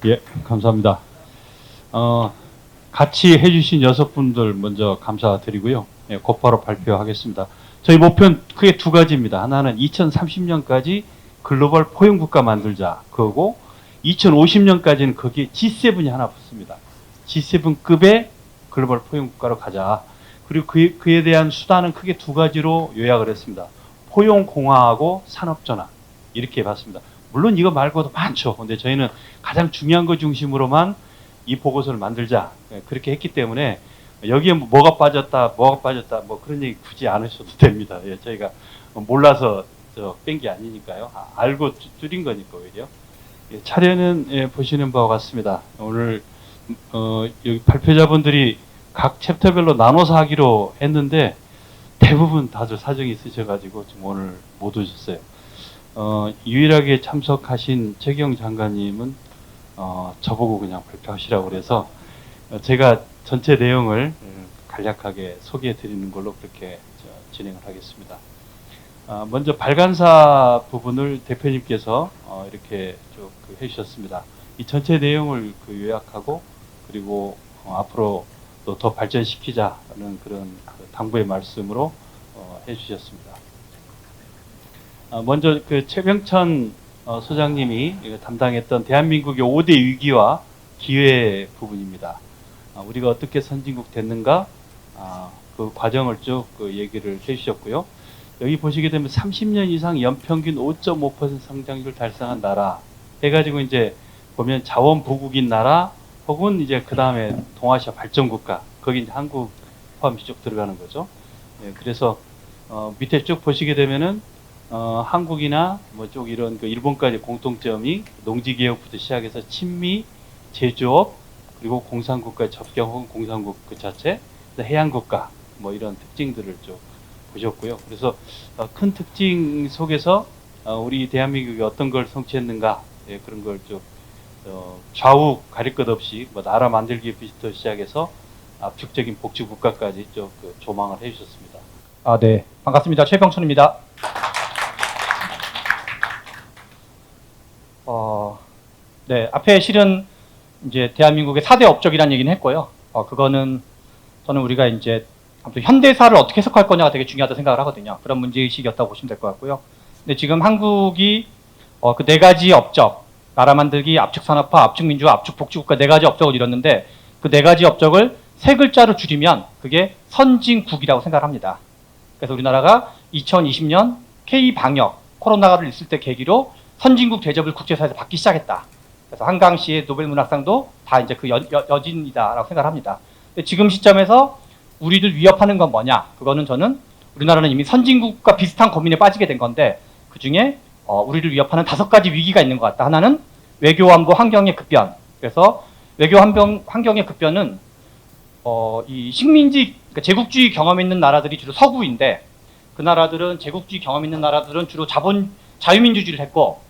예, 감사합니다. 같이 해주신 6분들 먼저 감사드리고요. 예, 곧바로 발표하겠습니다. 저희 목표는 크게 두 가지입니다. 하나는 2030년까지 글로벌 포용국가 만들자. 그거고 2050년까지는 거기에 G7이 하나 붙습니다. G7급의 글로벌 포용국가로 가자. 그리고 그에 대한 수단은 크게 두 가지로 요약을 했습니다. 포용공화하고 산업전환. 이렇게 봤습니다. 물론 이거 말고도 많죠. 근데 저희는 가장 중요한 거 중심으로만 이 보고서를 만들자. 그렇게 했기 때문에 여기에 뭐가 빠졌다 뭐 그런 얘기 굳이 안 하셔도 됩니다. 예, 저희가 몰라서 뺀 게 아니니까요. 알고 줄인 거니까 오히려. 예, 차례는 예, 보시는 바와 같습니다. 오늘 여기 발표자분들이 각 챕터별로 나눠서 하기로 했는데 대부분 다들 사정이 있으셔가지고 지금 오늘 못 오셨어요. 유일하게 참석하신 최경 장관님은 저보고 그냥 발표하시라고 그래서 제가 전체 내용을 간략하게 소개해 드리는 걸로 그렇게 진행을 하겠습니다. 먼저 발간사 부분을 대표님께서 이렇게 쭉 해주셨습니다. 이 전체 내용을 요약하고 그리고 앞으로 또 더 발전시키자는 그런 당부의 말씀으로 해주셨습니다. 먼저 최병천 소장님이 담당했던 대한민국의 5대 위기와 기회 부분입니다. 우리가 어떻게 선진국 됐는가 그 과정을 쭉 얘기를 해주셨고요. 여기 보시게 되면 30년 이상 연평균 5.5% 성장률 달성한 나라 해가지고 이제 보면 자원 부국인 나라 혹은 이제 그 다음에 동아시아 발전국가 거기 이제 한국 포함이 쭉 들어가는 거죠. 네, 그래서 밑에 쭉 보시게 되면은 한국이나 뭐 쪽 이런 일본까지 공통점이 농지개혁부터 시작해서 친미, 제조업, 그리고 공산국가 접경 혹은 공산국 그 자체, 해양국가 뭐 이런 특징들을 쭉 보셨고요. 그래서 큰 특징 속에서 우리 대한민국이 어떤 걸 성취했는가 예, 그런 걸 쭉 좌우 가릴 것 없이 뭐 나라 만들기부터 시작해서 압축적인 복지국가까지 쭉 조망을 해주셨습니다. 네, 반갑습니다. 최병천입니다. 네, 앞에 실은 이제 대한민국의 4대 업적이라는 얘기는 했고요. 그거는 저는 우리가 이제 아무튼 현대사를 어떻게 해석할 거냐가 되게 중요하다고 생각을 하거든요. 그런 문제의식이었다고 보시면 될 것 같고요. 근데 지금 한국이 그 4가지 업적, 나라 만들기, 압축산업화, 압축민주화, 압축복지국가 4가지 업적을 이뤘는데 그 4가지 업적을 3글자로 줄이면 그게 선진국이라고 생각을 합니다. 그래서 우리나라가 2020년 K방역, 코로나를 있을 때 계기로 선진국 대접을 국제사회에서 받기 시작했다. 그래서 한강시의 노벨문학상도 다 이제 그 여진이다라고 생각을 합니다. 근데 지금 시점에서 우리를 위협하는 건 뭐냐? 그거는 저는 우리나라는 이미 선진국과 비슷한 고민에 빠지게 된 건데 그 중에 우리를 위협하는 5가지 위기가 있는 것 같다. 하나는 외교 안보 환경의 급변. 그래서 외교 환경의 급변은 이 식민지, 그러니까 제국주의 경험 있는 나라들이 주로 서구인데 그 나라들은 제국주의 경험 있는 나라들은 주로 자유민주주의를 했고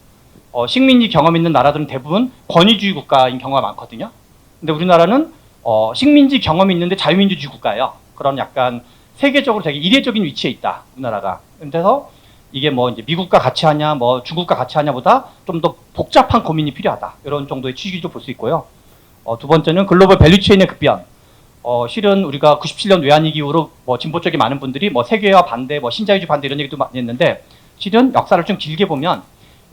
식민지 경험 있는 나라들은 대부분 권위주의 국가인 경우가 많거든요. 근데 우리나라는 식민지 경험이 있는데 자유민주주의 국가예요. 그런 약간 세계적으로 되게 이례적인 위치에 있다, 우리나라가. 그래서 이게 뭐 이제 미국과 같이 하냐, 뭐 중국과 같이 하냐보다 좀 더 복잡한 고민이 필요하다. 이런 정도의 취지도 볼 수 있고요. 두 번째는 글로벌 밸류체인의 급변. 실은 우리가 97년 외환위기 이후로 뭐 진보 쪽에 많은 분들이 뭐 세계화 반대, 뭐 신자유주의 반대 이런 얘기도 많이 했는데 실은 역사를 좀 길게 보면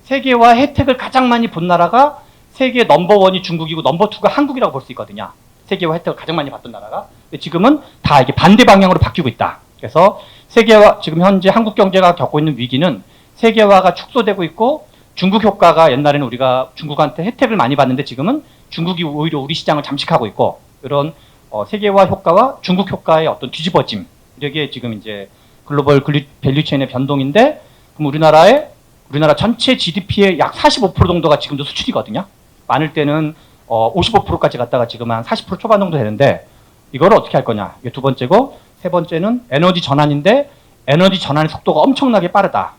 세계화 혜택을 가장 많이 본 나라가 세계 넘버1이 중국이고 넘버2가 한국이라고 볼 수 있거든요. 세계화 혜택을 가장 많이 받던 나라가. 근데 지금은 다 이게 반대 방향으로 바뀌고 있다. 그래서 세계화, 지금 현재 한국 경제가 겪고 있는 위기는 세계화가 축소되고 있고 중국 효과가 옛날에는 우리가 중국한테 혜택을 많이 받는데 지금은 중국이 오히려 우리 시장을 잠식하고 있고 이런 세계화 효과와 중국 효과의 어떤 뒤집어짐. 이게 지금 이제 글로벌 밸류체인의 변동인데 그럼 우리나라 전체 GDP의 약 45% 정도가 지금도 수출이거든요. 많을 때는 55%까지 갔다가 지금 한 40% 초반 정도 되는데 이걸 어떻게 할 거냐. 이게 두 번째고 세 번째는 에너지 전환인데 에너지 전환의 속도가 엄청나게 빠르다.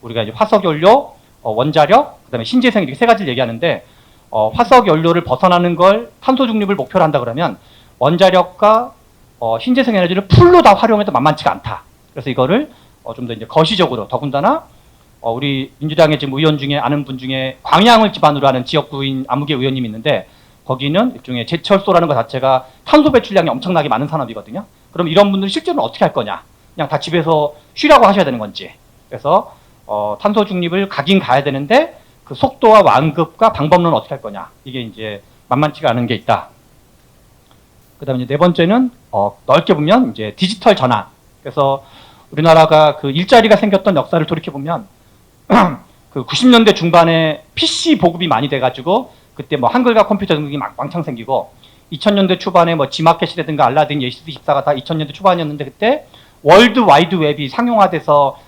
우리가 이제 화석연료, 원자력, 그다음에 신재생 이렇게 3가지를 얘기하는데 화석연료를 벗어나는 걸 탄소 중립을 목표로 한다 그러면 원자력과 신재생 에너지를 풀로 다 활용해도 만만치가 않다. 그래서 이거를 좀 더 이제 거시적으로 더군다나 우리 민주당의 지금 의원 중에 아는 분 중에 광양을 기반으로 하는 지역구인 아무개 의원님이 있는데 거기는 일종의 제철소라는 것 자체가 탄소 배출량이 엄청나게 많은 산업이거든요. 그럼 이런 분들은 실제로는 어떻게 할 거냐? 그냥 다 집에서 쉬라고 하셔야 되는 건지. 그래서 탄소 중립을 가긴 가야 되는데 그 속도와 완급과 방법론은 어떻게 할 거냐? 이게 이제 만만치가 않은 게 있다. 그다음에 이제 네 번째는 넓게 보면 이제 디지털 전환. 그래서 우리나라가 그 일자리가 생겼던 역사를 돌이켜 보면 그 90년대 중반에 PC 보급이 많이 돼가지고 그때 뭐 한글과 컴퓨터 등급이 막 왕창 생기고 2000년대 초반에 뭐 지마켓이라든가 알라딘, 예시스24가 다 2000년대 초반이었는데 그때 월드 와이드 웹이 상용화돼서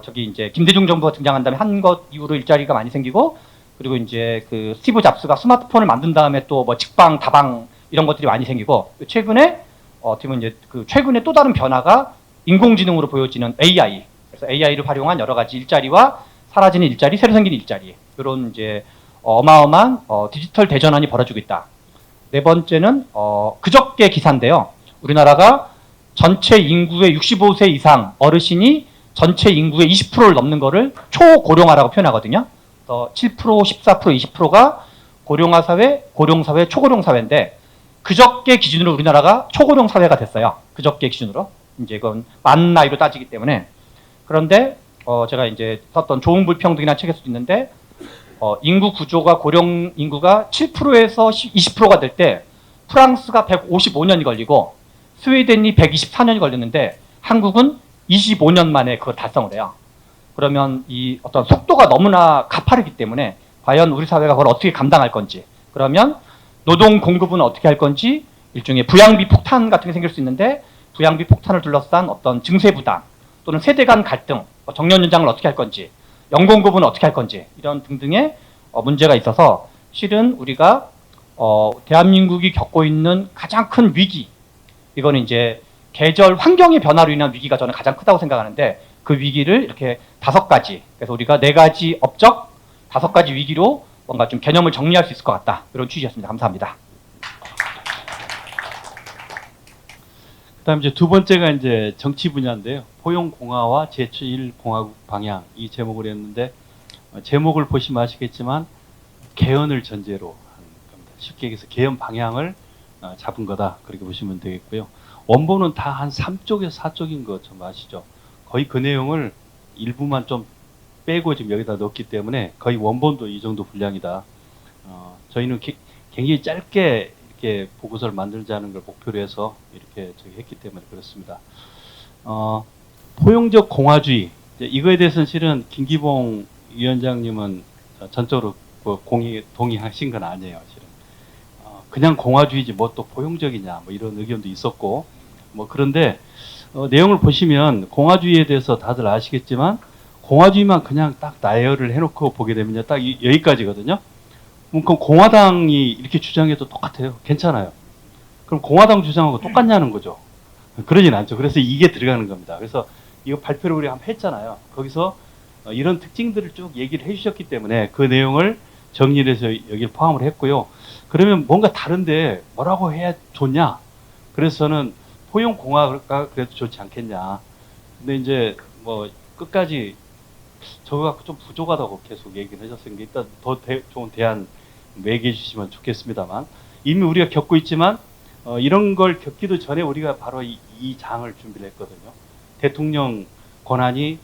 저기 이제 김대중 정부가 등장한 다음에 한 것 이후로 일자리가 많이 생기고 그리고 이제 그 스티브 잡스가 스마트폰을 만든 다음에 또 뭐 직방, 다방 이런 것들이 많이 생기고 최근에 어떻게 보면 이제 그 최근에 또 다른 변화가 인공지능으로 보여지는 AI. 그래서 AI를 활용한 여러 가지 일자리와 사라지는 일자리, 새로 생긴 일자리 이런 이제 어마어마한 디지털 대전환이 벌어지고 있다. 네 번째는 그저께 기사인데요. 우리나라가 전체 인구의 65세 이상 어르신이 전체 인구의 20%를 넘는 거를 초고령화라고 표현하거든요. 7%, 14%, 20%가 고령화 사회, 고령 사회, 초고령 사회인데 그저께 기준으로 우리나라가 초고령 사회가 됐어요. 그저께 기준으로. 이제 이건 만 나이로 따지기 때문에. 그런데 제가 이제 썼던 좋은 불평등이라는 책에서도 있는데 인구 구조가 고령 인구가 7%에서 20%가 될 때 프랑스가 155년이 걸리고 스웨덴이 124년이 걸렸는데 한국은 25년 만에 그걸 달성을 해요. 그러면 이 어떤 속도가 너무나 가파르기 때문에 과연 우리 사회가 그걸 어떻게 감당할 건지, 그러면 노동 공급은 어떻게 할 건지, 일종의 부양비 폭탄 같은 게 생길 수 있는데 부양비 폭탄을 둘러싼 어떤 증세 부담 또는 세대 간 갈등, 정년 연장을 어떻게 할 건지, 연공급은 어떻게 할 건지 이런 등등의 문제가 있어서 실은 우리가 대한민국이 겪고 있는 가장 큰 위기, 이거는 이제 계절 환경의 변화로 인한 위기가 저는 가장 크다고 생각하는데 그 위기를 이렇게 5가지, 그래서 우리가 4가지 업적, 5가지 위기로 뭔가 좀 개념을 정리할 수 있을 것 같다. 이런 취지였습니다. 감사합니다. 그다음 이제 두 번째가 이제 정치 분야인데요. 포용공화와 제7공화국 방향, 이 제목을 했는데 제목을 보시면 아시겠지만 개헌을 전제로 한 겁니다. 쉽게 얘기해서 개헌 방향을 잡은 거다, 그렇게 보시면 되겠고요. 원본은 다 한 3쪽에서 4쪽인 거 좀 아시죠? 거의 그 내용을 일부만 좀 빼고 지금 여기다 넣었기 때문에 거의 원본도 이 정도 분량이다. 저희는 굉장히 짧게 이렇게 보고서를 만들자는 걸 목표로 해서 이렇게 저기 했기 때문에 그렇습니다. 포용적 공화주의, 이거에 대해서는 실은 김기봉 위원장님은 전적으로 동의하신 건 아니에요, 실은. 그냥 공화주의지 뭐 또 포용적이냐, 뭐 이런 의견도 있었고, 뭐 그런데 내용을 보시면 공화주의에 대해서 다들 아시겠지만 공화주의만 그냥 딱 나열을 해놓고 보게 되면요, 딱 여기까지거든요. 그럼 공화당이 이렇게 주장해도 똑같아요. 괜찮아요. 그럼 공화당 주장하고 똑같냐는 거죠. 그러진 않죠. 그래서 이게 들어가는 겁니다. 그래서 이거 발표를 우리가 한번 했잖아요. 거기서 이런 특징들을 쭉 얘기를 해주셨기 때문에 그 내용을 정리를 해서 여기를 포함을 했고요. 그러면 뭔가 다른데 뭐라고 해야 좋냐? 그래서 저는 포용공화가 그래도 좋지 않겠냐. 근데 이제 뭐 끝까지 저거 갖고 좀 부족하다고 계속 얘기를 하셨으니까 일단 더 좋은 대안 얘기해 주시면 좋겠습니다만, 이미 우리가 겪고 있지만 이런 걸 겪기도 전에 우리가 바로 이 장을 준비를 했거든요. 대통령 권한이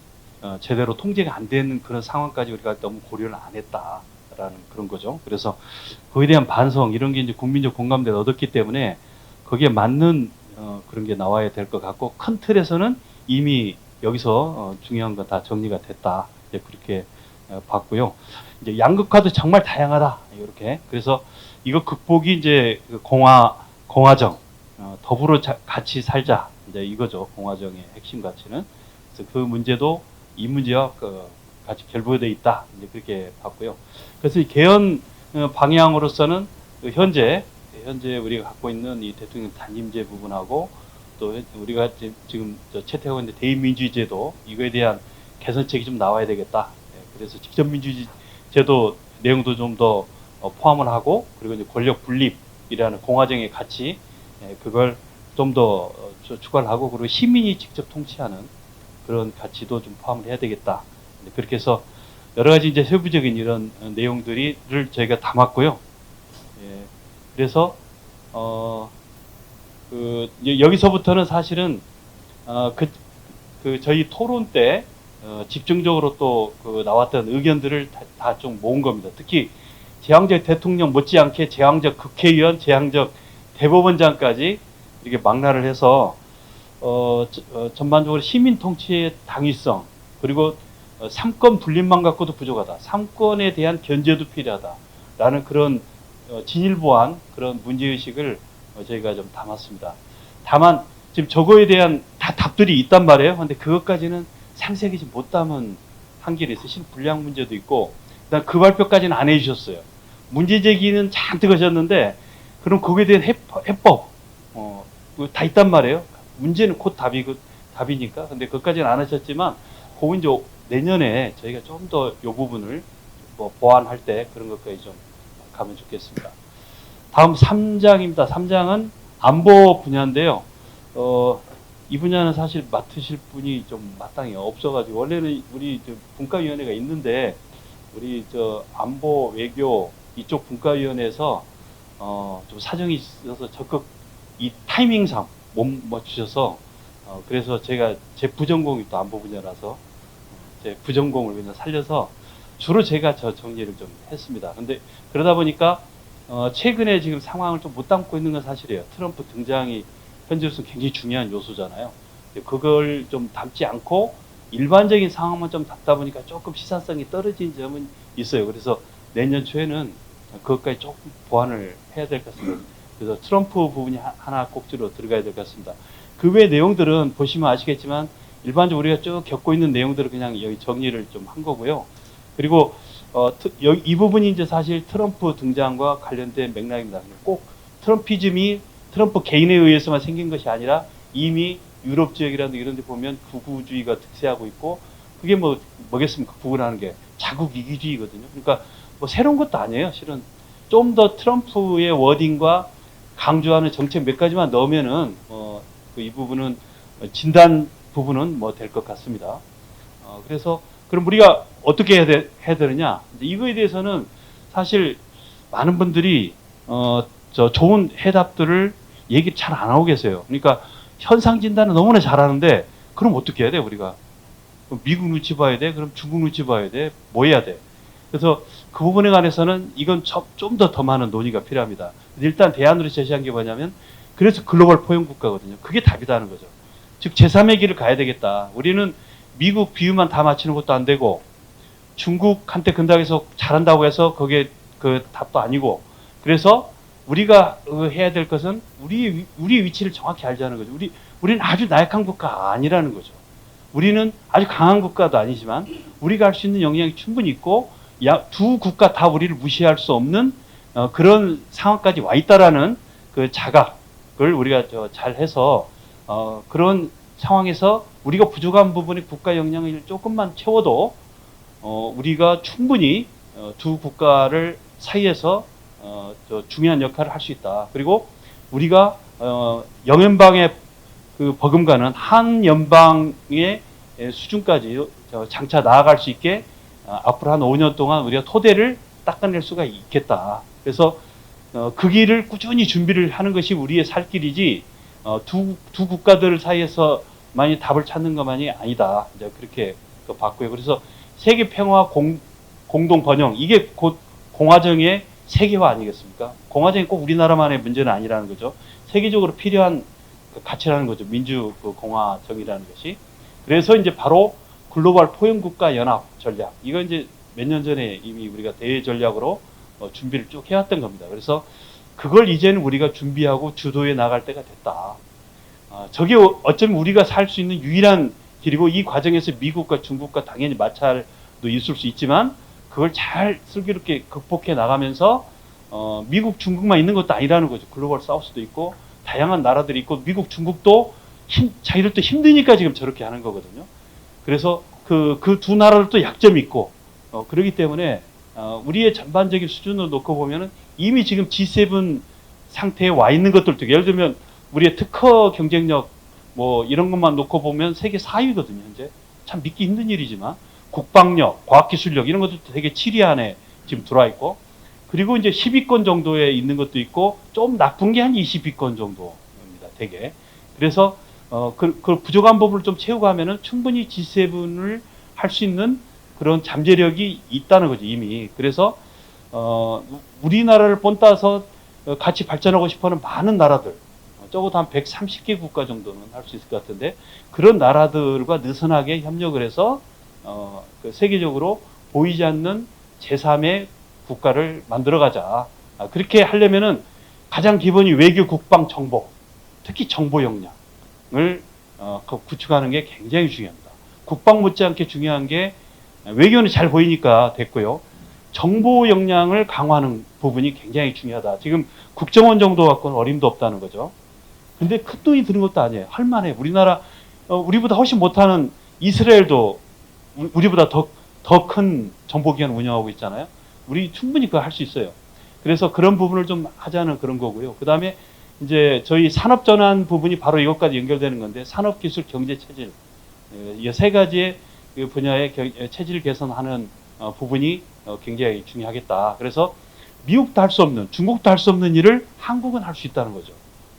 제대로 통제가 안 되는 그런 상황까지 우리가 너무 고려를 안 했다라는 그런 거죠. 그래서 그에 대한 반성, 이런 게 이제 국민적 공감대를 얻었기 때문에 거기에 맞는 그런 게 나와야 될 것 같고, 큰 틀에서는 이미 여기서 중요한 건 다 정리가 됐다, 이제 그렇게 봤고요. 이제 양극화도 정말 다양하다, 이렇게. 그래서 이거 극복이 이제 공화정, 더불어 같이 살자, 이제 이거죠. 공화정의 핵심 가치는. 그래서 그 문제도 이 문제와 같이 결부되어 있다, 이제 그렇게 봤고요. 그래서 이 개헌 방향으로서는 현재 우리가 갖고 있는 이 대통령 단임제 부분하고, 또 우리가 지금 채택하고 있는 대의민주제도, 이거에 대한 개선책이 좀 나와야 되겠다. 그래서 직접민주제도 내용도 좀 더 포함을 하고, 그리고 이제 권력 분립이라는 공화정의 가치, 그걸 좀 더 추가를 하고, 그리고 시민이 직접 통치하는 그런 가치도 좀 포함을 해야 되겠다. 그렇게 해서 여러 가지 이제 세부적인 이런 내용들을 저희가 담았고요. 예, 그래서 여기서부터는 사실은 저희 토론 때 집중적으로 또 나왔던 의견들을 다 좀 모은 겁니다. 특히 제왕적 대통령 못지않게 제왕적 국회의원, 제왕적 대법원장까지 이렇게 망라를 해서 전반적으로 시민 통치의 당위성, 그리고 삼권 분립만 갖고도 부족하다. 삼권에 대한 견제도 필요하다라는 그런 진일보한 그런 문제의식을 저희가 좀 담았습니다. 다만 지금 저거에 대한 다 답들이 있단 말이에요. 근데 그것까지는 상세하게 못 담은 한계를 있으신 불량 문제도 있고, 그다음 그 발표까지는 안 해주셨어요. 문제 제기는 잔뜩 하셨는데, 그럼 거기에 대한 해법, 다 있단 말이에요. 문제는 곧 답이니까. 근데 그것까지는 안 하셨지만, 그거 이제 내년에 저희가 좀 더 이 부분을 보완할 때 그런 것까지 좀 가면 좋겠습니다. 다음 3장입니다. 3장은 안보 분야인데요. 이 분야는 사실 맡으실 분이 좀 마땅히 없어가지고, 원래는 우리 분과위원회가 있는데, 우리 안보 외교 이쪽 분과위원회에서 좀 사정이 있어서 적극 이 타이밍상 못 맞추셔서, 그래서 제가 제 부전공이 또 안보 분야라서 제 부전공을 그냥 살려서 주로 제가 정리를 좀 했습니다. 근데 그러다 보니까 최근에 지금 상황을 좀 못 담고 있는 건 사실이에요. 트럼프 등장이 현재로서 굉장히 중요한 요소잖아요. 그걸 좀 담지 않고 일반적인 상황만 좀 담다 보니까 조금 시사성이 떨어진 점은 있어요. 그래서 내년 초에는 그것까지 조금 보완을 해야 될 것 같습니다. 그래서 트럼프 부분이 하나 꼭지로 들어가야 될 것 같습니다. 그 외 내용들은 보시면 아시겠지만 일반적으로 우리가 쭉 겪고 있는 내용들을 그냥 여기 정리를 좀 한 거고요. 그리고 이 부분이 이제 사실 트럼프 등장과 관련된 맥락입니다. 꼭 트럼피즘이 트럼프 개인에 의해서만 생긴 것이 아니라 이미 유럽 지역이라든지 이런 데 보면 극우주의가 득세하고 있고, 그게 뭐겠습니까? 극우라는 게 자국 이기주의거든요. 그러니까 새로운 것도 아니에요. 실은 좀 더 트럼프의 워딩과 강조하는 정책 몇 가지만 넣으면은 이 부분은 진단 부분은 될 것 같습니다. 그래서 그럼 우리가 어떻게 해야 되느냐? 이거에 대해서는 사실 많은 분들이 좋은 해답들을 얘기 잘 안 하고 계세요. 그러니까 현상 진단은 너무나 잘하는데, 그럼 어떻게 해야 돼 우리가? 미국 눈치 봐야 돼? 그럼 중국 눈치 봐야 돼? 뭐 해야 돼? 그래서 그 부분에 관해서는 이건 좀 더 많은 논의가 필요합니다. 일단 대안으로 제시한 게 뭐냐면, 그래서 글로벌 포용 국가거든요. 그게 답이다는 거죠. 즉 제3의 길을 가야 되겠다. 우리는 미국 비유만 다 맞추는 것도 안 되고, 중국한테 근당해서 잘한다고 해서 그게 그 답도 아니고, 그래서 우리가 해야 될 것은 우리 위치를 정확히 알자는 거죠. 우리는 아주 나약한 국가가 아니라는 거죠. 우리는 아주 강한 국가도 아니지만 우리가 할 수 있는 역량이 충분히 있고, 두 국가 다 우리를 무시할 수 없는 그런 상황까지 와 있다라는 그 자각을 우리가 잘 해서 그런 상황에서 우리가 부족한 부분이 국가 역량을 조금만 채워도 우리가 충분히 두 국가를 사이에서 중요한 역할을 할 수 있다. 그리고 우리가 영연방의 그 버금가는 한 연방의 수준까지 장차 나아갈 수 있게 앞으로 한 5년 동안 우리가 토대를 닦아낼 수가 있겠다. 그래서 그 길을 꾸준히 준비를 하는 것이 우리의 살 길이지 두 국가들 사이에서 많이 답을 찾는 것만이 아니다. 이제 그렇게 봤고요. 그래서 세계 평화 공동 번영, 이게 곧 공화정의 세계화 아니겠습니까? 공화정이 꼭 우리나라만의 문제는 아니라는 거죠. 세계적으로 필요한 가치라는 거죠. 민주 공화정이라는 것이. 그래서 이제 바로 글로벌 포용국가 연합 전략. 이거 이제 몇 년 전에 이미 우리가 대외 전략으로 준비를 쭉 해왔던 겁니다. 그래서 그걸 이제는 우리가 준비하고 주도해 나갈 때가 됐다. 저게 어쩌면 우리가 살 수 있는 유일한 길이고, 이 과정에서 미국과 중국과 당연히 마찰도 있을 수 있지만 그걸 잘 슬기롭게 극복해 나가면서 미국, 중국만 있는 것도 아니라는 거죠. 글로벌 사우스도 있고 다양한 나라들이 있고, 미국, 중국도 자기들도 힘드니까 지금 저렇게 하는 거거든요. 그래서 그 두 나라들도 약점이 있고, 그렇기 때문에 우리의 전반적인 수준을 놓고 보면은 이미 지금 G7 상태에 와 있는 것들도, 예를 들면 우리의 특허 경쟁력 이런 것만 놓고 보면 세계 4위거든요. 현재 참 믿기 힘든 일이지만 국방력, 과학기술력 이런 것도 되게 7위 안에 지금 들어와 있고, 그리고 이제 10위권 정도에 있는 것도 있고 좀 나쁜 게 한 20위권 정도입니다. 되게. 그래서 그 부족한 부분을 좀 채우고 하면은 충분히 G7을 할 수 있는 그런 잠재력이 있다는 거죠, 이미. 그래서 우리나라를 본따서 같이 발전하고 싶어하는 많은 나라들, 적어도 한 130개 국가 정도는 할 수 있을 것 같은데, 그런 나라들과 느슨하게 협력을 해서 그 세계적으로 보이지 않는 제3의 국가를 만들어가자. 그렇게 하려면은 가장 기본이 외교, 국방, 정보, 특히 정보 역량을 구축하는 게 굉장히 중요합니다. 국방 못지않게 중요한 게 외교는 잘 보이니까 됐고요. 정보 역량을 강화하는 부분이 굉장히 중요하다. 지금 국정원 정도 갖고는 어림도 없다는 거죠. 근데 큰 돈이 드는 것도 아니에요. 할만해. 우리나라, 우리보다 훨씬 못하는 이스라엘도 우리보다 더 큰 정보기관 운영하고 있잖아요. 우리 충분히 그거 할 수 있어요. 그래서 그런 부분을 좀 하자는 그런 거고요. 그 다음에 이제 저희 산업전환 부분이 바로 이것까지 연결되는 건데, 산업기술, 경제체질, 이 세 가지의 그 분야의 체질 개선하는 부분이 굉장히 중요하겠다. 그래서 미국도 할 수 없는, 중국도 할 수 없는 일을 한국은 할 수 있다는 거죠.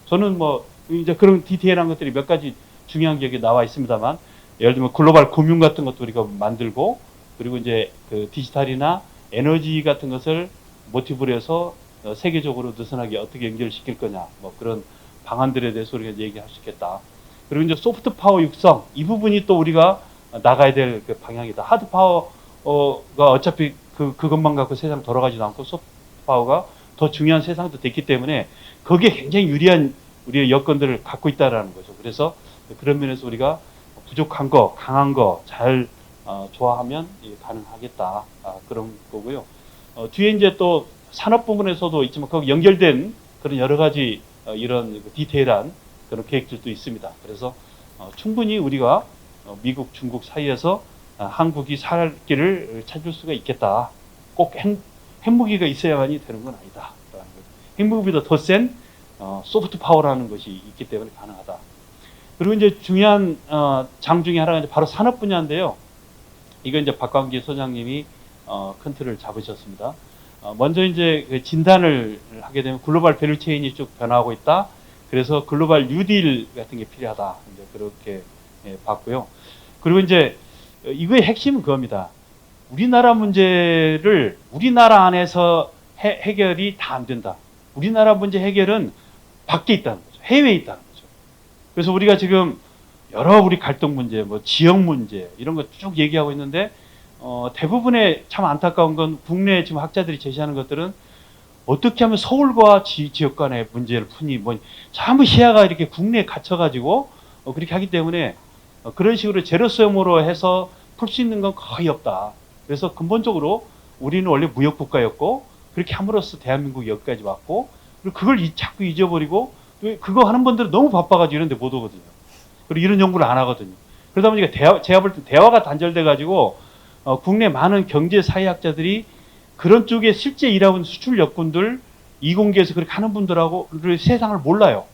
저는 뭐 이제 그런 디테일한 것들이 몇 가지 중요한 게 여기 나와 있습니다만, 예를 들면 글로벌 금융 같은 것도 우리가 만들고, 그리고 이제 그 디지털이나 에너지 같은 것을 모티브로 해서 세계적으로 느슨하게 어떻게 연결시킬 거냐, 뭐 그런 방안들에 대해서 우리가 얘기할 수 있겠다. 그리고 이제 소프트 파워 육성, 이 부분이 또 우리가 나가야 될 그 방향이다. 하드 파워가 어차피 그것만 갖고 세상 돌아가지도 않고 소프트 파워가 더 중요한 세상도 됐기 때문에 거기에 굉장히 유리한 우리의 여건들을 갖고 있다라는 거죠. 그래서 그런 면에서 우리가 부족한 거, 강한 거 잘 조화하면 가능하겠다. 그런 거고요. 뒤에 이제 또 산업 부분에서도 있지만 거기 연결된 그런 여러 가지 이런 디테일한 그런 계획들도 있습니다. 그래서 충분히 우리가 미국, 중국 사이에서 한국이 살 길을 찾을 수가 있겠다. 꼭 핵무기가 있어야만이 되는 건 아니다. 핵무기보다 더 센 소프트 파워라는 것이 있기 때문에 가능하다. 그리고 이제 중요한 장 중에 하나가 이제 바로 산업 분야인데요. 이건 이제 박광기 소장님이 큰 틀을 잡으셨습니다. 먼저 이제 그 진단을 하게 되면 글로벌 밸류 체인이 쭉 변화하고 있다. 그래서 글로벌 뉴딜 같은 게 필요하다. 이제 그렇게 봤고요. 그리고 이제 이거의 핵심은 그겁니다. 우리나라 문제를 우리나라 안에서 해결이 다 안 된다. 우리나라 문제 해결은 밖에 있다는 거죠. 해외에 있다는 거죠. 그래서 우리가 지금 여러 우리 갈등 문제, 뭐 지역 문제 이런 거 쭉 얘기하고 있는데 대부분의 참 안타까운 건 국내 지금 학자들이 제시하는 것들은 어떻게 하면 서울과 지역 간의 문제를 푸니 뭐 전부 시야가 이렇게 국내에 갇혀가지고 그렇게 하기 때문에 그런 식으로 제로섬으로 해서 풀 수 있는 건 거의 없다. 그래서 근본적으로 우리는 원래 무역 국가였고 그렇게 함으로써 대한민국이 여기까지 왔고 그리고 그걸 자꾸 잊어버리고 그거 하는 분들은 너무 바빠가지고 이런 데 못 오거든요. 그리고 이런 연구를 안 하거든요. 그러다 보니까 제가 볼 때 대화가 단절돼가지고 국내 많은 경제 사회학자들이 그런 쪽에 실제 일하고 있는 수출 역군들 이공계에서 그렇게 하는 분들하고 세상을 몰라요.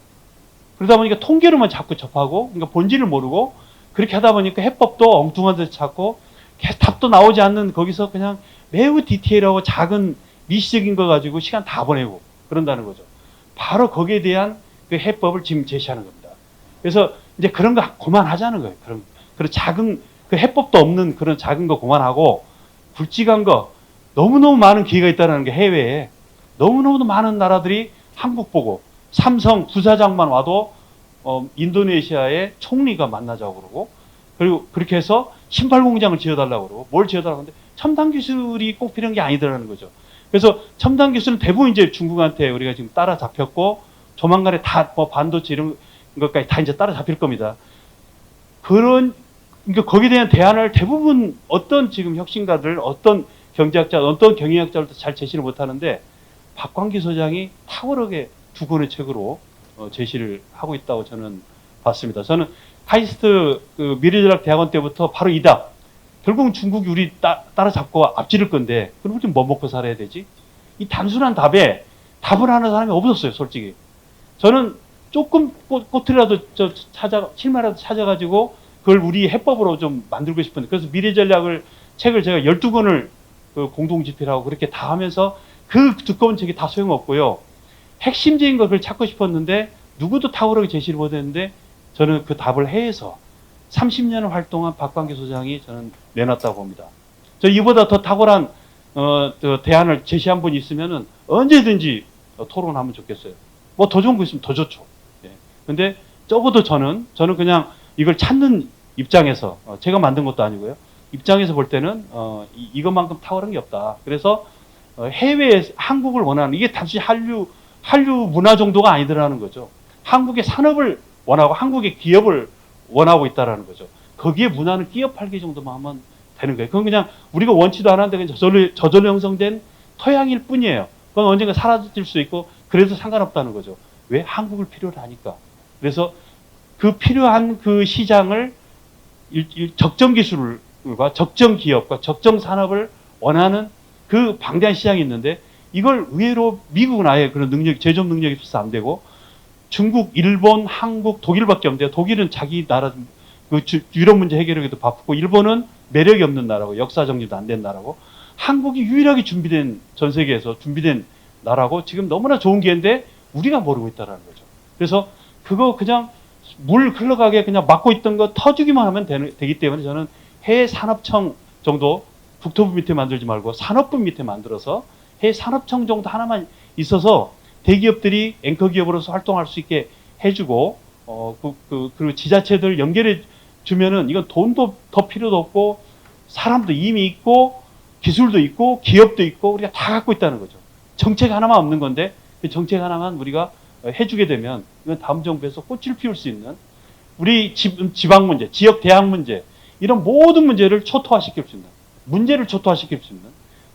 그러다 보니까 통계로만 자꾸 접하고 그러니까 본질을 모르고 그렇게 하다 보니까 해법도 엉뚱한 데서 찾고 답도 나오지 않는 거기서 그냥 매우 디테일하고 작은 미시적인 거 가지고 시간 다 보내고 그런다는 거죠. 바로 거기에 대한 그 해법을 지금 제시하는 겁니다. 그래서 이제 그런 거 그만하자는 거예요. 그런 작은 그 해법도 없는 그런 작은 거 그만하고 굵직한 거 너무너무 많은 기회가 있다는 게 해외에 너무너무 많은 나라들이 한국 보고 삼성 부사장만 와도 인도네시아의 총리가 만나자고 그러고 그리고 그렇게 해서 신발 공장을 지어달라고 그러고 뭘 지어달라고 하는데 첨단 기술이 꼭 필요한 게 아니더라는 거죠. 그래서 첨단 기술은 대부분 이제 중국한테 우리가 지금 따라잡혔고 조만간에 다 뭐 반도체 이런 것까지 다 이제 따라잡힐 겁니다. 그러니까 거기에 대한 대안을 대부분 어떤 지금 혁신가들, 어떤 경제학자, 어떤 경영학자들도 잘 제시를 못하는데 박광기 소장이 탁월하게 두 권의 책으로 제시를 하고 있다고 저는 봤습니다. 저는 카이스트 그 미래전략 대학원 때부터 바로 이 답. 결국은 중국이 우리 따라잡고 앞지를 건데 그럼 우리 뭐 먹고 살아야 되지? 이 단순한 답에 답을 하는 사람이 없었어요, 솔직히. 저는 조금 꼬투리라도 실마라도 찾아가지고 그걸 우리 해법으로 좀 만들고 싶은데 그래서 미래전략을 책을 제가 12권을 그 공동 집필하고 그렇게 다 하면서 그 두꺼운 책이 다 소용없고요. 핵심적인 것을 찾고 싶었는데 누구도 탁월하게 제시를 못했는데 저는 그 답을 해서 30년을 활동한 박광기 소장이 저는 내놨다고 봅니다. 저 이보다 더 탁월한 대안을 제시한 분이 있으면은 언제든지 토론하면 좋겠어요. 뭐 더 좋은 거 있으면 더 좋죠. 예. 근데 적어도 저는 그냥 이걸 찾는 입장에서 제가 만든 것도 아니고요. 입장에서 볼 때는 이것만큼 탁월한 게 없다. 그래서 해외에 한국을 원하는 이게 단순히 한류 문화 정도가 아니더라는 거죠. 한국의 산업을 원하고 한국의 기업을 원하고 있다라는 거죠. 거기에 문화는 끼어 팔기 정도만 하면 되는 거예요. 그건 그냥 우리가 원치도 않았는데 그냥 저절로 형성된 토양일 뿐이에요. 그건 언젠가 사라질 수 있고 그래도 상관없다는 거죠. 왜? 한국을 필요로 하니까. 그래서 그 필요한 그 시장을 적정 기술과 적정 기업과 적정 산업을 원하는 그 방대한 시장이 있는데 이걸 의외로 미국은 아예 그런 제조업 능력이 있어서 안 되고 중국, 일본, 한국, 독일밖에 없는데 독일은 자기 나라 그 유럽 문제 해결하기도 바쁘고 일본은 매력이 없는 나라고 역사 정리도 안 된 나라고 한국이 유일하게 준비된 전 세계에서 준비된 나라고 지금 너무나 좋은 기회인데 우리가 모르고 있다는 거죠. 그래서 그거 그냥 물 흘러가게 그냥 막고 있던 거 터주기만 하면 되기 때문에 저는 해외 산업청 정도 국토부 밑에 만들지 말고 산업부 밑에 만들어서 해외 산업청 정도 하나만 있어서 대기업들이 앵커 기업으로서 활동할 수 있게 해주고 그리고 지자체들 연결해 주면은 이건 돈도 더 필요도 없고 사람도 이미 있고 기술도 있고 기업도 있고 우리가 다 갖고 있다는 거죠. 정책 하나만 없는 건데 그 정책 하나만 우리가 해주게 되면 이건 다음 정부에서 꽃을 피울 수 있는 우리 지방 문제, 지역 대학 문제 이런 모든 문제를 초토화시킬 수 있는 문제를 초토화시킬 수 있는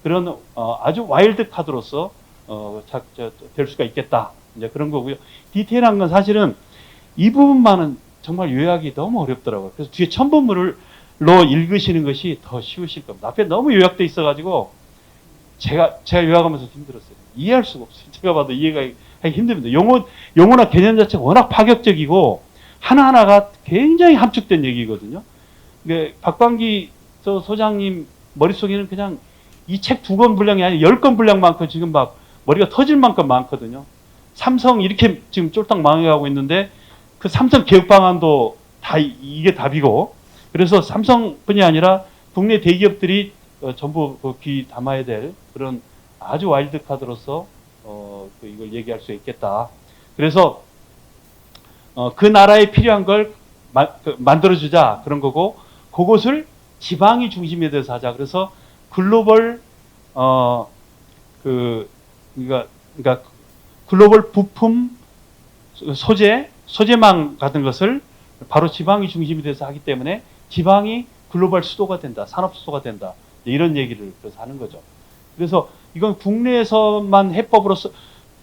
그런 아주 와일드 카드로서 될 수가 있겠다. 이제 그런 거고요. 디테일한 건 사실은 이 부분만은 정말 요약이 너무 어렵더라고요. 그래서 뒤에 첨부물로 읽으시는 것이 더 쉬우실 겁니다. 앞에 너무 요약돼 있어가지고 제가 요약하면서 힘들었어요. 이해할 수가 없어요. 제가 봐도 이해가 하기 힘듭니다. 용어나 개념 자체가 워낙 파격적이고 하나하나가 굉장히 함축된 얘기거든요. 근데 박광기 소장님 머릿속에는 그냥 이 책 2권 분량이 아니라 10권 분량 많고 지금 막 머리가 터질 만큼 많거든요. 삼성 이렇게 지금 쫄딱 망해가고 있는데 그 삼성 개혁 방안도 다 이게 답이고 그래서 삼성뿐이 아니라 국내 대기업들이 전부 귀 담아야 될 그런 아주 와일드 카드로서 이걸 얘기할 수 있겠다. 그래서 그 나라에 필요한 걸 만들어주자 그런 거고 그것을 지방이 중심에 대해서 하자. 그래서 글로벌 그러니까 글로벌 부품 소재망 같은 것을 바로 지방이 중심이 돼서 하기 때문에 지방이 글로벌 수도가 된다, 산업 수도가 된다 이런 얘기를 그래서 하는 거죠. 그래서 이건 국내에서만 해법으로서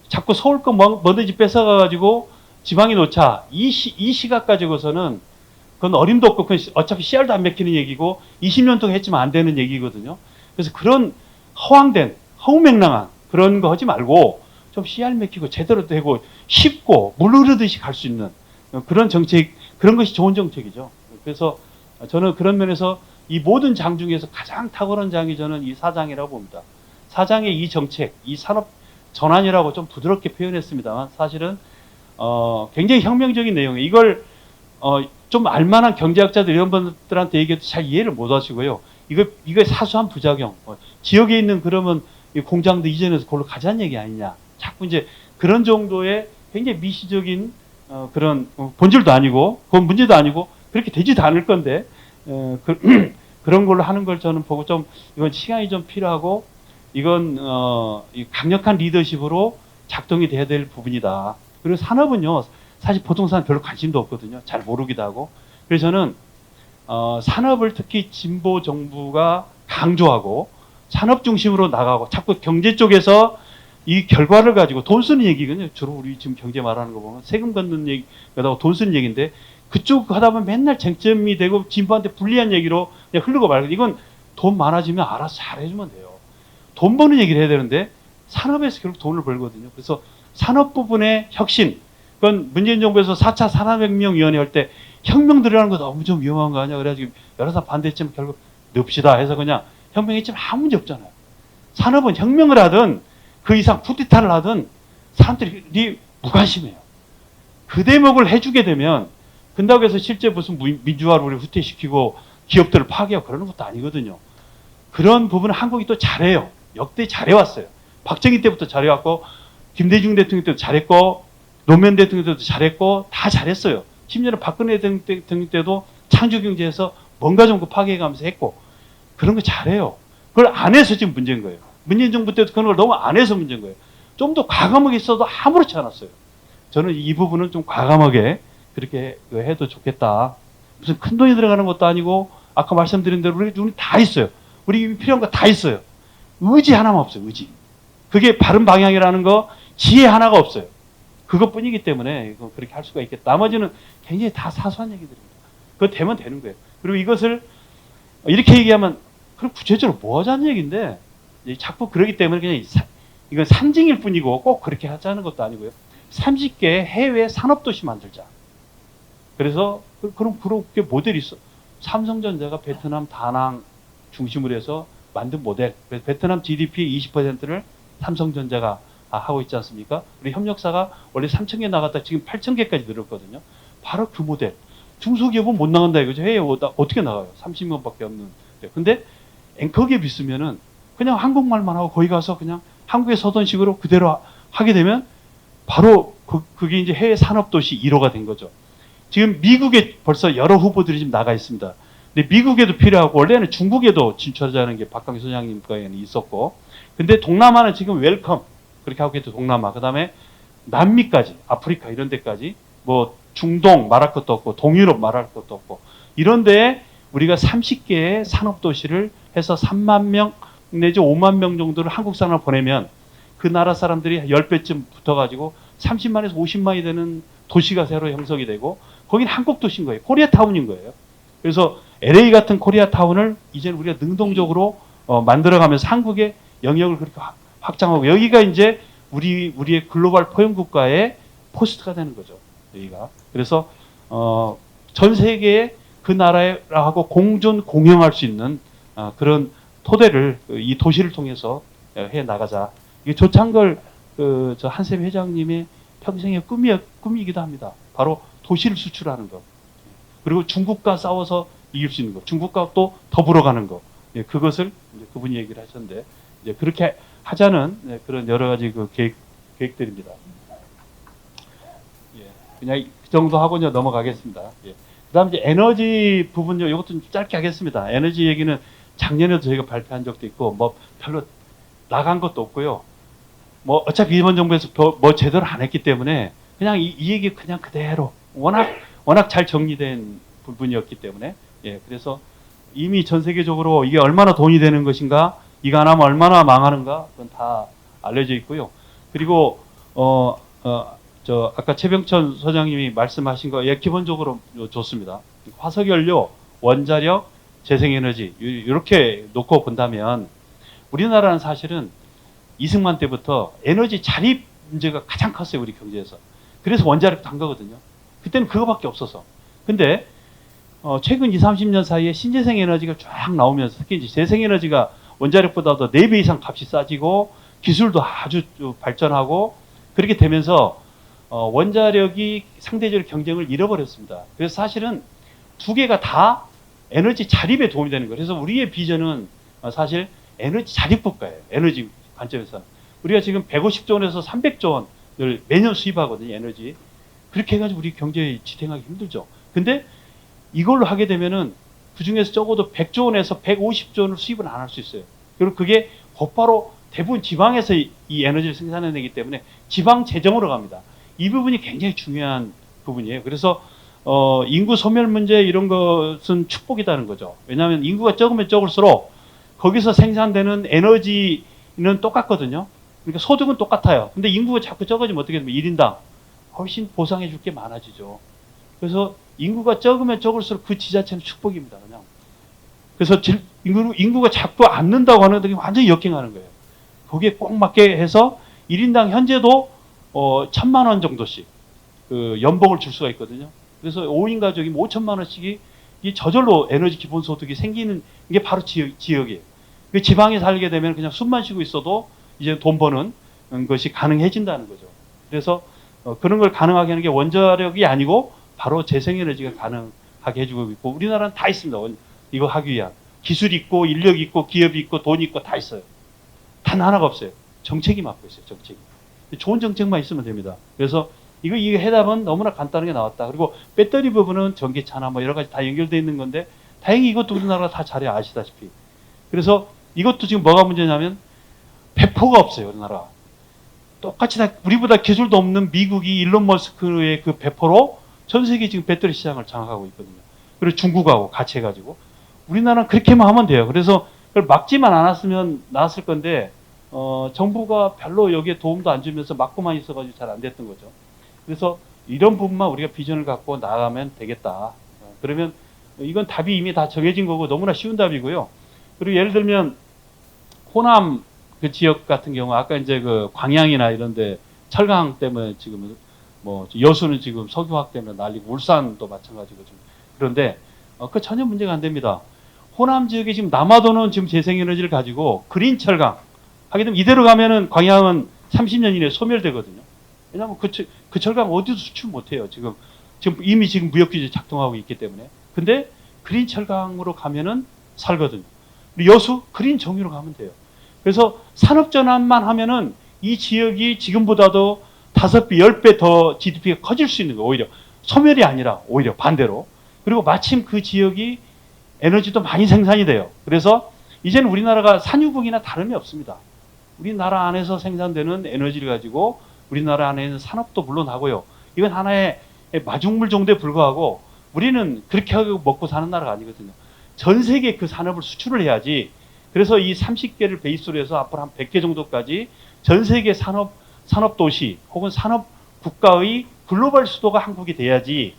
자꾸 서울 거 뭐든지 뺏어가가지고 지방에 놓자 이 시각 가지고서는 그건 어림도 없고 그건 어차피 씨알도 안 맥히는 얘기고 20년 동안 했지만 안 되는 얘기거든요. 그래서 그런 허무맹랑한 그런 거 하지 말고 좀 씨알 맥히고 제대로 되고 쉽고 물 흐르듯이 갈 수 있는 그런 정책, 그런 것이 좋은 정책이죠. 그래서 저는 그런 면에서 이 모든 장 중에서 가장 탁월한 장이 저는 이 4장이라고 봅니다. 4장의 이 정책, 이 산업 전환이라고 좀 부드럽게 표현했습니다만 사실은 굉장히 혁명적인 내용이에요. 이걸 좀 알만한 경제학자들 이런 분들한테 얘기해도 잘 이해를 못 하시고요. 이거 사소한 부작용. 지역에 있는 그러면 이 공장도 이전해서 그걸로 가자는 얘기 아니냐. 자꾸 이제 그런 정도의 굉장히 미시적인 그런 본질도 아니고 그건 문제도 아니고 그렇게 되지도 않을 건데 그런 걸로 하는 걸 저는 보고 좀 이건 시간이 좀 필요하고 이건 강력한 리더십으로 작동이 돼야 될 부분이다. 그리고 산업은요 사실 보통 사람 별로 관심도 없거든요. 잘 모르기도 하고. 그래서 저는 산업을 특히 진보 정부가 강조하고 산업 중심으로 나가고 자꾸 경제 쪽에서 이 결과를 가지고 돈 쓰는 얘기거든요. 주로 우리 지금 경제 말하는 거 보면 세금 걷는 얘기가 돈 쓰는 얘기인데 그쪽 하다 보면 맨날 쟁점이 되고 진보한테 불리한 얘기로 그냥 흐르고 말고 이건 돈 많아지면 알아서 잘해주면 돼요. 돈 버는 얘기를 해야 되는데 산업에서 결국 돈을 벌거든요. 그래서 산업 부분의 혁신 그건 문재인 정부에서 4차 산업혁명위원회 할 때 혁명 들으라는 거 너무 좀 위험한 거 아니야. 그래가지고 여러 사람 반대했지만 결국 넣읍시다 해서 그냥 혁명했지만 아무 문제 없잖아요. 산업은 혁명을 하든 그 이상 쿠데타를 하든 사람들이 무관심해요. 그 대목을 해주게 되면 근다고 해서 실제 무슨 민주화를 우리 후퇴시키고 기업들을 파괴하고 그러는 것도 아니거든요. 그런 부분은 한국이 또 잘해요. 역대 잘해왔어요. 박정희 때부터 잘해왔고 김대중 대통령 때도 잘했고 노무현 대통령 때도 잘했고 다 잘했어요. 심지어는 박근혜 대통령 때도 창조경제에서 뭔가 좀 파괴해가면서 했고 그런 거 잘해요. 그걸 안 해서 지금 문제인 거예요. 문재인 정부 때도 그런 걸 너무 안 해서 문제인 거예요. 좀 더 과감하게 있어도 아무렇지 않았어요. 저는 이 부분은 좀 과감하게 그렇게 해도 좋겠다. 무슨 큰 돈이 들어가는 것도 아니고 아까 말씀드린 대로 우리 눈이 다 있어요. 우리 필요한 거 다 있어요. 의지 하나만 없어요. 의지. 그게 바른 방향이라는 거 지혜 하나가 없어요. 그것뿐이기 때문에 이거 그렇게 할 수가 있겠다. 나머지는 굉장히 다 사소한 얘기들입니다. 그거 되면 되는 거예요. 그리고 이것을 이렇게 얘기하면 그럼 구체적으로 뭐 하자는 얘기인데 자꾸 그러기 때문에 그냥 이건 상징일 뿐이고 꼭 그렇게 하자는 것도 아니고요. 30개 해외 산업도시 만들자. 그래서 그럼 그렇게 모델이 있어. 삼성전자가 베트남 다낭 중심으로 해서 만든 모델. 베트남 GDP 20%를 삼성전자가 하고 있지 않습니까? 우리 협력사가 원래 3,000개 나갔다 지금 8,000개까지 늘었거든요. 바로 그 모델. 중소기업은 못 나간다 이거죠. 해외 어떻게 나가요? 30명밖에 없는. 근데 앵커기업 있으면은 그냥 한국말만 하고 거기 가서 그냥 한국에 서던 식으로 그대로 하게 되면 바로 그게 이제 해외 산업도시 1호가 된 거죠. 지금 미국에 벌써 여러 후보들이 지금 나가 있습니다. 근데 미국에도 필요하고 원래는 중국에도 진출하자는 게 박강희 소장님과에는 있었고, 근데 동남아는 지금 웰컴 그렇게 하고 있죠. 동남아, 그 다음에 남미까지, 아프리카 이런 데까지 뭐 중동 말할 것도 없고 동유럽 말할 것도 없고 이런 데에 우리가 30개의 산업도시를 해서 3만 명 내지 5만 명 정도를 한국 사람을 보내면 그 나라 사람들이 10배쯤 붙어가지고 30만에서 50만이 되는 도시가 새로 형성이 되고 거긴 한국 도시인 거예요. 코리아타운인 거예요. 그래서 LA 같은 코리아타운을 이제는 우리가 능동적으로 만들어가면서 한국의 영역을 그렇게 확장하고 여기가 이제 우리의 글로벌 포용국가의 포스트가 되는 거죠. 여기가. 그래서 전 세계에 그 나라하고 공존 공영할 수 있는 그런 토대를 이 도시를 통해서 해 나가자. 이게 조창걸 저 한샘 회장님의 평생의 꿈이기도 합니다. 바로 도시를 수출하는 것. 그리고 중국과 싸워서 이길 수 있는 것. 중국과 또 더불어가는 것. 예, 그것을 이제 그분이 얘기를 하셨는데 이제 그렇게 하자는 그런 여러 가지 그 계획들입니다. 예, 그냥 그 정도 하고 이제 넘어가겠습니다. 예. 그다음 이제 에너지 부분요. 이것도 좀 짧게 하겠습니다. 에너지 얘기는 작년에도 저희가 발표한 적도 있고 뭐 별로 나간 것도 없고요. 뭐 어차피 이번 정부에서 뭐 제대로 안 했기 때문에 그냥 이 얘기 그냥 그대로 워낙 잘 정리된 부분이었기 때문에 예, 그래서 이미 전 세계적으로 이게 얼마나 돈이 되는 것인가, 이거 안 하면 얼마나 망하는가, 그건 다 알려져 있고요. 그리고 저 아까 최병천 소장님이 말씀하신 거, 예, 기본적으로 좋습니다. 화석연료, 원자력, 재생에너지 이렇게 놓고 본다면 우리나라는 사실은 이승만 때부터 에너지 자립 문제가 가장 컸어요, 우리 경제에서. 그래서 원자력도 한 거거든요. 그때는 그거밖에 없어서. 근데 최근 20, 30년 사이에 신재생 에너지가 쫙 나오면서 특히 이제 재생에너지가 원자력보다도 4배 이상 값이 싸지고 기술도 아주 발전하고 그렇게 되면서 원자력이 상대적으로 경쟁을 잃어버렸습니다. 그래서 사실은 두 개가 다 에너지 자립에 도움이 되는 거예요. 그래서 우리의 비전은 사실 에너지 자립 국가예요. 에너지 관점에서. 우리가 지금 150조 원에서 300조 원을 매년 수입하거든요. 에너지. 그렇게 해가지고 우리 경제에 지탱하기 힘들죠. 근데 이걸로 하게 되면은 그 중에서 적어도 100조 원에서 150조 원을 수입을 안 할 수 있어요. 그리고 그게 곧바로 대부분 지방에서 이 에너지를 생산해내기 때문에 지방 재정으로 갑니다. 이 부분이 굉장히 중요한 부분이에요. 그래서 인구 소멸 문제 이런 것은 축복이라는 거죠. 왜냐하면 인구가 적으면 적을수록 거기서 생산되는 에너지는 똑같거든요. 그러니까 소득은 똑같아요. 근데 인구가 자꾸 적어지면 어떻게 되면 1인당 훨씬 보상해 줄 게 많아지죠. 그래서 인구가 적으면 적을수록 그 지자체는 축복입니다. 그냥. 그래서 인구가 자꾸 안 는다고 하는 데 완전히 역행하는 거예요. 거기에 꼭 맞게 해서 1인당 현재도 1,000만 원 정도씩 그 연봉을 줄 수가 있거든요. 그래서 5인 가족이면 5천만 원씩이 이 저절로 에너지 기본소득이 생기는 게 바로 지역이에요. 그 지방에 살게 되면 그냥 숨만 쉬고 있어도 이제 돈 버는 것이 가능해진다는 거죠. 그래서 그런 걸 가능하게 하는 게 원자력이 아니고 바로 재생에너지가 가능하게 해주고 있고, 우리나라는 다 있습니다. 이거 하기 위한 기술이 있고 인력이 있고 기업이 있고 돈이 있고 다 있어요. 단 하나가 없어요. 정책이 맡고 있어요. 정책이. 좋은 정책만 있으면 됩니다. 그래서 이거 해답은 너무나 간단하게 나왔다. 그리고 배터리 부분은 전기차나 뭐 여러 가지 다 연결되어 있는 건데, 다행히 이것도 우리나라가 다 잘해 아시다시피. 그래서 이것도 지금 뭐가 문제냐면 배포가 없어요. 우리나라. 똑같이 다 우리보다 기술도 없는 미국이 일론 머스크의 그 배포로 전 세계 지금 배터리 시장을 장악하고 있거든요. 그리고 중국하고 같이 해가지고 우리나라는 그렇게만 하면 돼요. 그래서 그걸 막지만 않았으면 나았을 건데 정부가 별로 여기에 도움도 안 주면서 막고만 있어가지고 잘 안 됐던 거죠. 그래서 이런 부분만 우리가 비전을 갖고 나가면 되겠다. 그러면 이건 답이 이미 다 정해진 거고 너무나 쉬운 답이고요. 그리고 예를 들면 호남 그 지역 같은 경우 아까 이제 그 광양이나 이런데 철강 때문에 지금 뭐 여수는 지금 석유화학 때문에 난리고 울산도 마찬가지고 지금 그런데 그 전혀 문제가 안 됩니다. 호남 지역에 지금 남아도는 지금 재생에너지를 가지고 그린 철강 하게 되면 이대로 가면은 광양은 30년 이내에 소멸되거든요. 왜냐하면 그 철강 어디도 수출 못해요. 지금 이미 지금 무역규제 작동하고 있기 때문에. 근데 그린 철강으로 가면은 살거든요. 여수 그린 정유로 가면 돼요. 그래서 산업전환만 하면은 이 지역이 지금보다도 5배, 10배 더 GDP가 커질 수 있는 거예요. 오히려 소멸이 아니라 오히려 반대로. 그리고 마침 그 지역이 에너지도 많이 생산이 돼요. 그래서 이제는 우리나라가 산유국이나 다름이 없습니다. 우리나라 안에서 생산되는 에너지를 가지고 우리나라 안에 있는 산업도 물론 하고요. 이건 하나의 마중물 정도에 불과하고 우리는 그렇게 하고 먹고 사는 나라가 아니거든요. 전 세계 그 산업을 수출을 해야지. 그래서 이 30개를 베이스로 해서 앞으로 한 100개 정도까지 전 세계 산업도시 혹은 산업국가의 글로벌 수도가 한국이 돼야지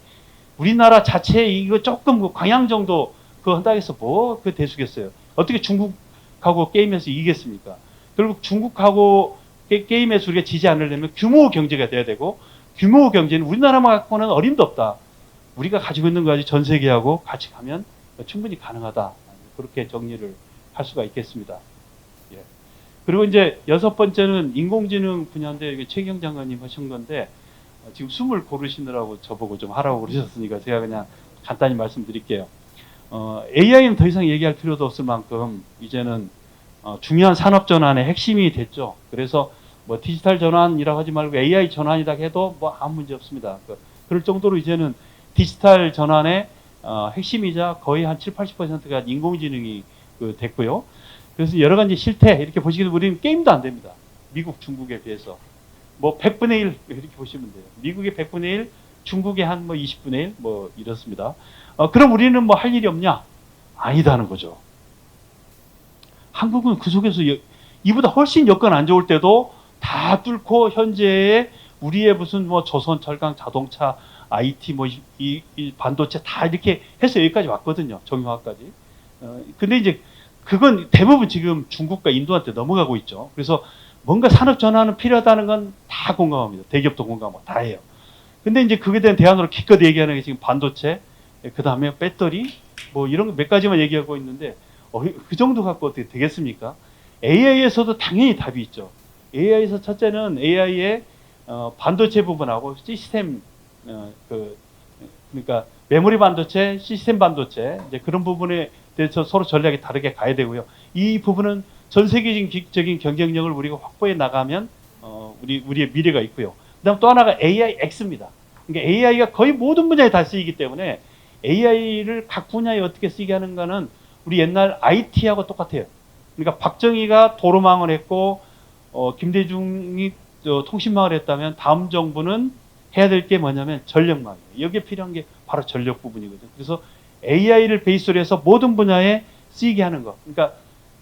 우리나라 자체 이거 조금 그 광양 정도 그거 한다고 해서 뭐 그 대수겠어요. 어떻게 중국하고 게임에서 이기겠습니까? 결국 중국하고 게임에서 우리가 지지 않으려면 규모 경제가 돼야 되고 규모 경제는 우리나라만 갖고는 어림도 없다. 우리가 가지고 있는 거 가지고 전 세계하고 같이 가면 충분히 가능하다. 그렇게 정리를 할 수가 있겠습니다. 예. 그리고 이제 6번째는 인공지능 분야인데 최경 장관님 하신 건데 지금 숨을 고르시느라고 저보고 좀 하라고 그러셨으니까 제가 그냥 간단히 말씀드릴게요. AI는 더 이상 얘기할 필요도 없을 만큼 이제는 중요한 산업 전환의 핵심이 됐죠. 그래서 뭐 디지털 전환이라고 하지 말고 AI 전환이다 해도 뭐 아무 문제 없습니다. 그럴 정도로 이제는 디지털 전환의 핵심이자 거의 한 70~80%가 인공지능이 됐고요. 그래서 여러 가지 실태 이렇게 보시기도 우리는 게임도 안 됩니다. 미국, 중국에 비해서 뭐 100분의 1 이렇게 보시면 돼요. 미국의 100분의 1, 중국의 한 뭐 20분의 1 뭐 이렇습니다. 그럼 우리는 뭐 할 일이 없냐? 아니다는 거죠. 한국은 그 속에서 이보다 훨씬 여건 안 좋을 때도 다 뚫고 현재의 우리의 무슨 뭐 조선, 철강, 자동차, IT 뭐 이 반도체 다 이렇게 해서 여기까지 왔거든요. 정유화까지. 근데 이제 그건 대부분 지금 중국과 인도한테 넘어가고 있죠. 그래서 뭔가 산업 전환은 필요하다는 건 다 공감합니다. 대기업도 공감하고 다 해요. 근데 이제 그에 대한 대안으로 기껏 얘기하는 게 지금 반도체, 그 다음에 배터리, 뭐 이런 몇 가지만 얘기하고 있는데, 그 정도 갖고 어떻게 되겠습니까? AI에서도 당연히 답이 있죠. AI에서 첫째는 AI의 반도체 부분하고 시스템, 그러니까 메모리 반도체, 시스템 반도체, 이제 그런 부분에 대해서 서로 전략이 다르게 가야 되고요. 이 부분은 전 세계적인 경쟁력을 우리가 확보해 나가면 우리의 미래가 있고요. 그다음 또 하나가 AIX입니다. 그러니까 AI가 거의 모든 분야에 다 쓰이기 때문에 AI를 각 분야에 어떻게 쓰게 하는가는 우리 옛날 IT하고 똑같아요. 그러니까 박정희가 도로망을 했고 김대중이 통신망을 했다면 다음 정부는 해야 될 게 뭐냐면 전력망이에요. 여기에 필요한 게 바로 전력 부분이거든요. 그래서 AI를 베이스로 해서 모든 분야에 쓰이게 하는 거. 그러니까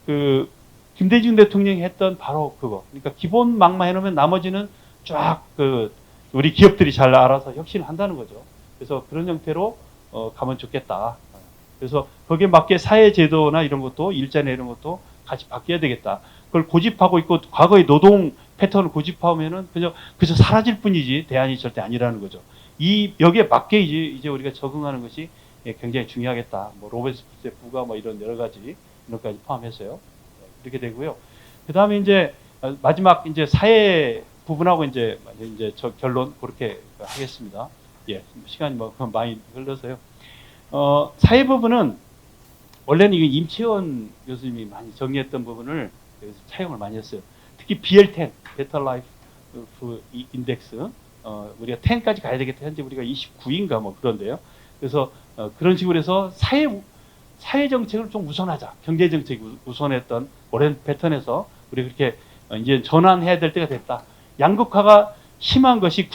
그 김대중 대통령이 했던 바로 그거. 그러니까 기본망만 해놓으면 나머지는 쫙 우리 기업들이 잘 알아서 혁신을 한다는 거죠. 그래서 그런 형태로 가면 좋겠다. 그래서 거기에 맞게 사회 제도나 이런 것도 일자리 이런 것도 같이 바뀌어야 되겠다. 그걸 고집하고 있고 과거의 노동 패턴을 고집하면은 그저 사라질 뿐이지 대안이 절대 아니라는 거죠. 여기에 맞게 이제 우리가 적응하는 것이 굉장히 중요하겠다. 뭐 로베스피스의 부가 뭐 이런 여러 가지 이런 것까지 포함해서요. 그렇게 되고요. 그 다음에 이제 마지막 이제 사회 부분하고 이제 저 결론 그렇게 하겠습니다. 예, 시간이 뭐 많이 흘러서요. 사회 부분은 원래는 이거 임채원 교수님이 많이 정리했던 부분을 여기서 차용을 많이 했어요. 특히 BL10, Better Life 인덱스, 우리가 10까지 가야 되겠다. 현재 우리가 29인가 뭐 그런데요. 그래서 그런 식으로 해서 사회 정책을 좀 우선하자. 경제 정책이 우선했던 오랜 패턴에서 우리 그렇게 이제 전환해야 될 때가 됐다. 양극화가 심한 것이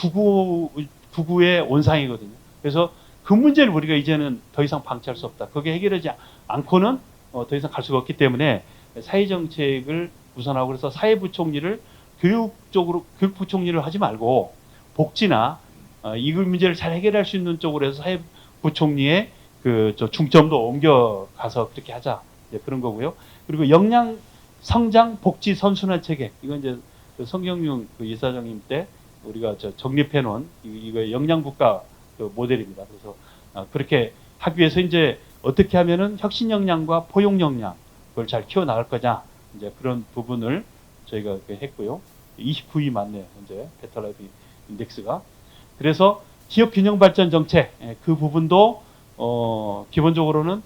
구구의 온상이거든요. 그래서 그 문제를 우리가 이제는 더 이상 방치할 수 없다. 그게 해결하지 않고는 더 이상 갈 수가 없기 때문에 사회 정책을 우선하고 그래서 사회부 총리를 교육부 총리를 하지 말고 복지나 이 문제를 잘 해결할 수 있는 쪽으로 해서 사회부 총리의 중점도 옮겨가서 그렇게 하자. 그런 거고요. 그리고 역량 성장 복지 선순환 체계 이건 이제 성경용 이사장님 때 우리가 정립해 놓은 이거 역량 국가 모델입니다. 그래서 그렇게 하기 위해서 이제 어떻게 하면은 혁신 역량과 포용 역량 그걸 잘 키워 나갈 거냐 이제 그런 부분을 저희가 했고요. 29위 맞네요. 현재 베터라이프 인덱스가. 그래서 지역 균형 발전 정책 그 부분도 기본적으로는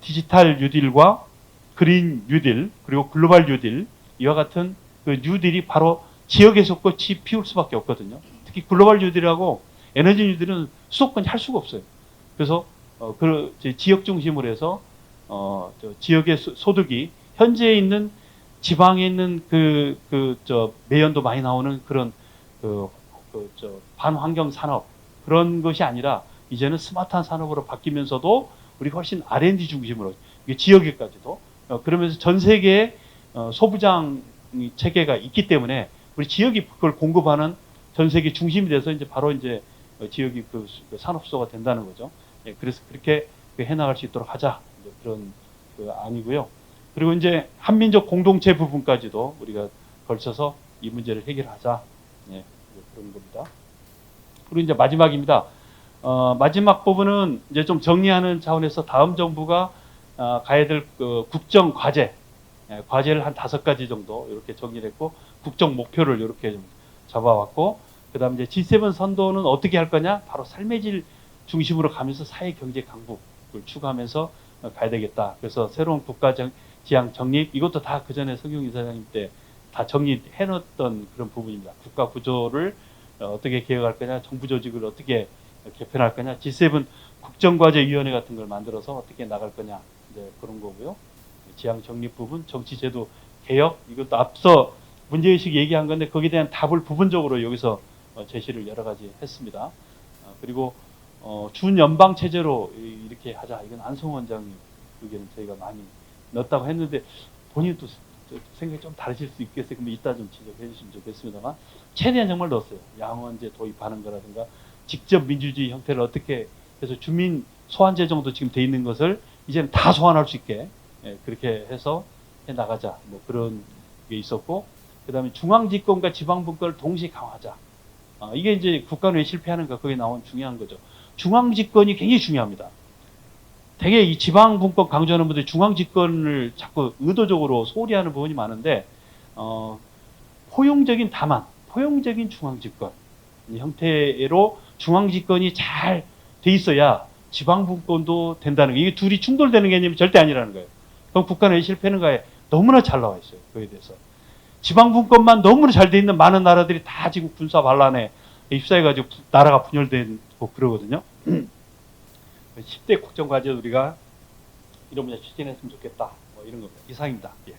디지털 뉴딜과 그린 뉴딜 그리고 글로벌 뉴딜 이와 같은 그 뉴딜이 바로 지역에서 꽃이 피울 수밖에 없거든요. 특히 글로벌 뉴딜하고 에너지 뉴딜은 수도권이 할 수가 없어요. 그래서 지역 중심으로 해서 지역의 소득이 현재 있는 지방에 있는 매연도 많이 나오는 그런 반환경 산업 그런 것이 아니라 이제는 스마트한 산업으로 바뀌면서도 우리가 훨씬 R&D 중심으로 지역에까지도 그러면서 전 세계에 소부장 체계가 있기 때문에 우리 지역이 그걸 공급하는 전 세계 중심이 돼서 이제 바로 이제 지역이 그 산업소가 된다는 거죠. 그래서 그렇게 해나갈 수 있도록 하자 그런 안이고요. 그리고 이제 한민족 공동체 부분까지도 우리가 걸쳐서 이 문제를 해결하자. 그런 겁니다. 그리고 이제 마지막입니다. 마지막 부분은 이제 좀 정리하는 차원에서 다음 정부가 가야 될 국정 과제, 과제를 한 5가지 정도 이렇게 정리를 했고 국정 목표를 이렇게 좀 잡아왔고 그다음 이제 G7 선도는 어떻게 할 거냐? 바로 삶의 질 중심으로 가면서 사회 경제 강국을 추구하면서 가야 되겠다. 그래서 새로운 국가 지향 정립 이것도 다 그 전에 성경 이사장님 때 다 정리해 놓았던 그런 부분입니다. 국가 구조를 어떻게 개혁할 거냐, 정부 조직을 어떻게 개편할 거냐, G7 국정과제위원회 같은 걸 만들어서 어떻게 나갈 거냐 이제 그런 거고요. 지향 정립 부분, 정치제도 개혁 이것도 앞서 문제의식 얘기한 건데 거기에 대한 답을 부분적으로 여기서 제시를 여러 가지 했습니다. 그리고 준연방 체제로 이렇게 하자. 이건 안성 원장님 의견은 저희가 많이 넣었다고 했는데 본인도 생각이 좀 다르실 수 있겠어요. 그럼 이따 좀 지적해 주시면 좋겠습니다만 최대한 정말 넣었어요. 양원제 도입하는 거라든가 직접 민주주의 형태를 어떻게 해서 주민 소환제 정도 지금 돼 있는 것을 이제는 다 소환할 수 있게 그렇게 해서 해 나가자. 뭐 그런 게 있었고 그다음에 중앙집권과 지방분권을 동시에 강화하자. 이게 이제 국가는 왜 실패하는가 거기에 나온 중요한 거죠. 중앙집권이 굉장히 중요합니다. 되게 이 지방분권 강조하는 분들이 중앙집권을 자꾸 의도적으로 소홀히 하는 부분이 많은데 포용적인 다만 포용적인 중앙집권 형태로 중앙집권이 잘 돼 있어야 지방분권도 된다는 거예요. 이게 둘이 충돌되는 개념이 절대 아니라는 거예요. 그럼 국가는 왜 실패하는가에 너무나 잘 나와 있어요. 거기에 대해서. 지방분권만 너무나 잘 돼 있는 많은 나라들이 다 지금 군사 반란에 휩싸여가지고 나라가 분열되고 그러거든요. 10대 국정과제 우리가 이런 문제 추진했으면 좋겠다. 뭐 이런 겁니다. 이상입니다. 예.